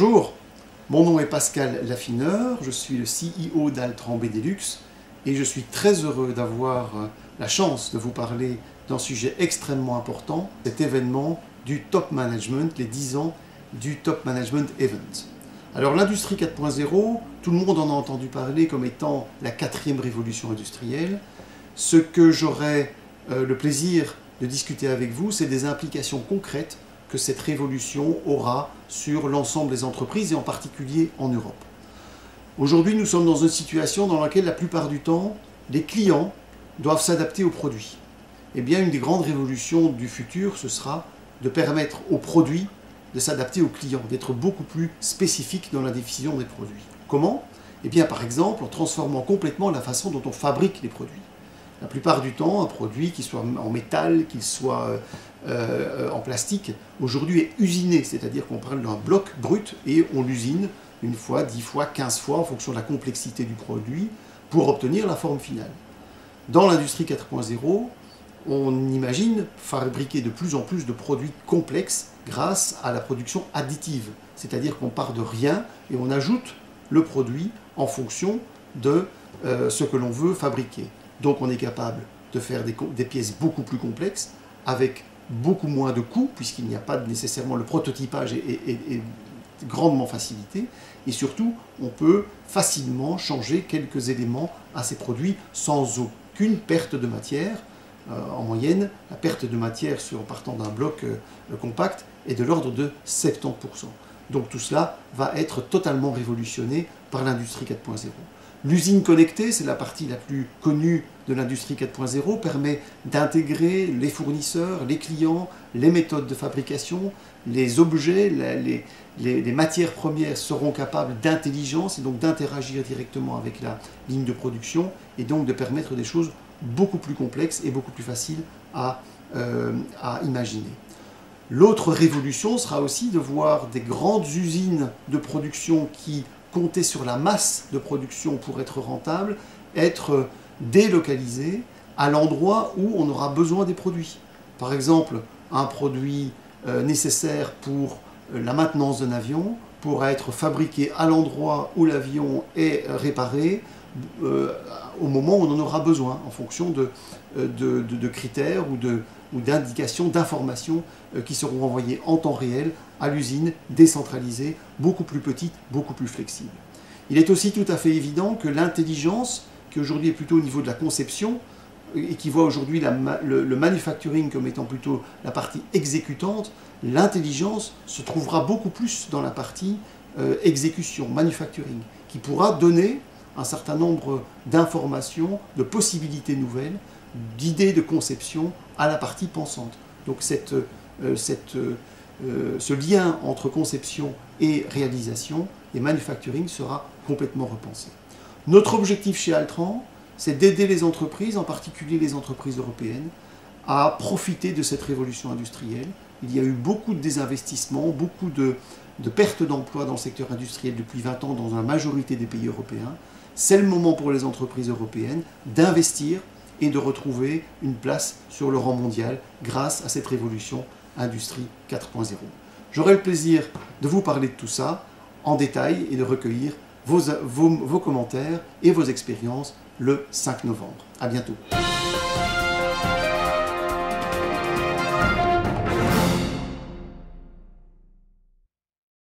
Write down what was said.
Bonjour, mon nom est Pascal Laffineur, je suis le CEO d'Altran Benelux et je suis très heureux d'avoir la chance de vous parler d'un sujet extrêmement important, cet événement du Top Management, les 10 ans du Top Management Event. Alors l'industrie 4.0, tout le monde en a entendu parler comme étant la 4e révolution industrielle. Ce que j'aurai le plaisir de discuter avec vous, c'est des implications concrètes que cette révolution aura sur l'ensemble des entreprises et en particulier en Europe. Aujourd'hui, nous sommes dans une situation dans laquelle la plupart du temps, les clients doivent s'adapter aux produits. Eh bien, une des grandes révolutions du futur, ce sera de permettre aux produits de s'adapter aux clients, d'être beaucoup plus spécifiques dans la décision des produits. Comment? Eh bien, par exemple, en transformant complètement la façon dont on fabrique les produits. La plupart du temps, un produit, qu'il soit en métal, qu'il soit en plastique, aujourd'hui est usiné, c'est-à-dire qu'on parle d'un bloc brut et on l'usine une fois, 10 fois, 15 fois en fonction de la complexité du produit pour obtenir la forme finale. Dans l'industrie 4.0, on imagine fabriquer de plus en plus de produits complexes grâce à la production additive, c'est-à-dire qu'on part de rien et on ajoute le produit en fonction de ce que l'on veut fabriquer. Donc on est capable de faire des pièces beaucoup plus complexes avec beaucoup moins de coûts puisqu'il n'y a pas nécessairement le prototypage est grandement facilité et surtout on peut facilement changer quelques éléments à ces produits sans aucune perte de matière. En moyenne, la perte de matière en partant d'un bloc compact est de l'ordre de 70%. Donc tout cela va être totalement révolutionné par l'industrie 4.0. L'usine connectée, c'est la partie la plus connue de l'industrie 4.0, permet d'intégrer les fournisseurs, les clients, les méthodes de fabrication, les objets, les matières premières seront capables d'intelligence et donc d'interagir directement avec la ligne de production et donc de permettre des choses beaucoup plus complexes et beaucoup plus faciles à imaginer. L'autre révolution sera aussi de voir des grandes usines de production qui compter sur la masse de production pour être rentable, être délocalisé à l'endroit où on aura besoin des produits. Par exemple, un produit nécessaire pour la maintenance d'un avion pourra être fabriqué à l'endroit où l'avion est réparé au moment où on en aura besoin, en fonction de critères ou d'indications, d'informations qui seront envoyées en temps réel à l'usine, décentralisée, beaucoup plus petite, beaucoup plus flexible. Il est aussi tout à fait évident que l'intelligence, qui aujourd'hui est plutôt au niveau de la conception, et qui voit aujourd'hui le manufacturing comme étant plutôt la partie exécutante, l'intelligence se trouvera beaucoup plus dans la partie exécution, manufacturing, qui pourra donner un certain nombre d'informations, de possibilités nouvelles, d'idées de conception à la partie pensante. Donc ce lien entre conception et réalisation et manufacturing sera complètement repensé. Notre objectif chez Altran, c'est d'aider les entreprises, en particulier les entreprises européennes, à profiter de cette révolution industrielle. Il y a eu beaucoup de désinvestissements, beaucoup de pertes d'emplois dans le secteur industriel depuis 20 ans dans la majorité des pays européens. C'est le moment pour les entreprises européennes d'investir et de retrouver une place sur le rang mondial grâce à cette révolution Industrie 4.0. J'aurai le plaisir de vous parler de tout ça en détail et de recueillir vos commentaires et vos expériences le 5 novembre. À bientôt.